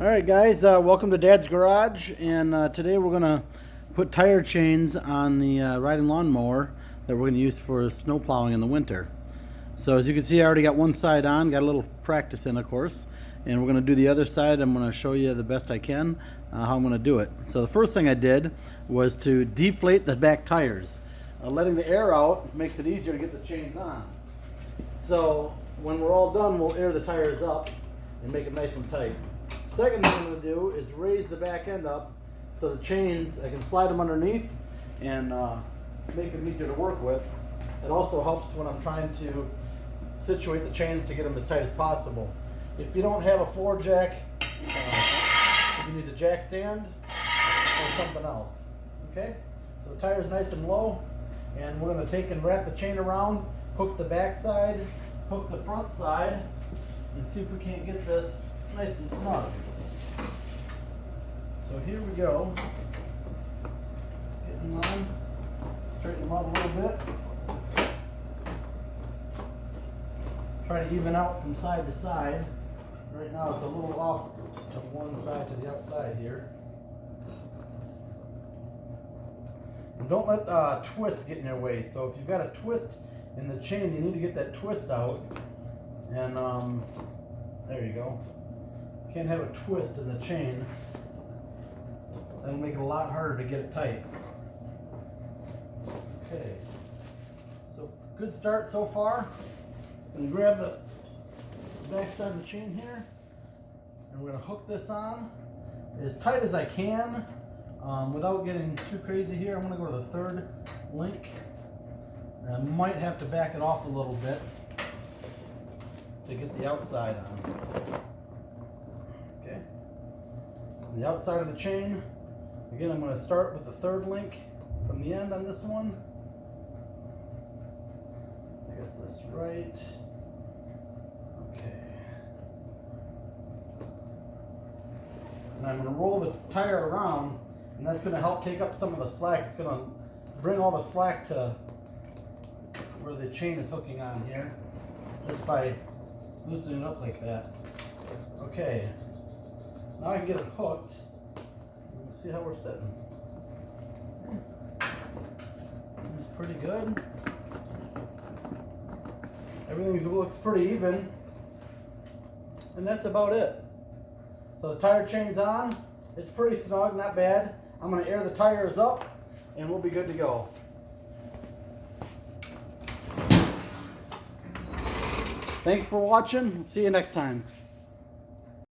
Alright guys, welcome to Dad's Garage, and today we're going to put tire chains on the riding lawnmower that we're going to use for snow plowing in the winter. So as you can see, I already got one side on, got a little practice in of course, and we're going to do the other side. I'm going to show you the best I can how I'm going to do it. So the first thing I did was to deflate the back tires. Letting the air out makes it easier to get the chains on. So when we're all done, we'll air the tires up and make it nice and tight. Second thing I'm going to do is raise the back end up so the chains, I can slide them underneath and make them easier to work with. It also helps when I'm trying to situate the chains to get them as tight as possible. If you don't have a floor jack, you can use a jack stand or something else. Okay? So the tire's nice and low, and we're going to take and wrap the chain around, hook the back side, hook the front side, and see if we can't get this nice and snug. So here we go. Getting them on, straighten them out a little bit. Try to even out from side to side. Right now it's a little off to one side to the outside here. And don't let twists get in your way. So if you've got a twist in the chain, you need to get that twist out. And there you go. Can't have a twist in the chain. That'll make it a lot harder to get it tight. Okay. So good start so far. And grab the back side of the chain here, and we're going to hook this on as tight as I can without getting too crazy here. I'm going to go to the third link, and I might have to back it off a little bit to get the outside on. Okay, the outside of the chain, again I'm going to start with the third link from the end on this one. I got this right. Okay. And I'm going to roll the tire around, and that's going to help take up some of the slack. It's going to bring all the slack to where the chain is hooking on here, just by loosening it up like that. Okay. Now I can get it hooked. Let's see how we're sitting. Seems pretty good. Everything looks pretty even. And that's about it. So the tire chain's on. It's pretty snug, not bad. I'm going to air the tires up and we'll be good to go. Thanks for watching. See you next time.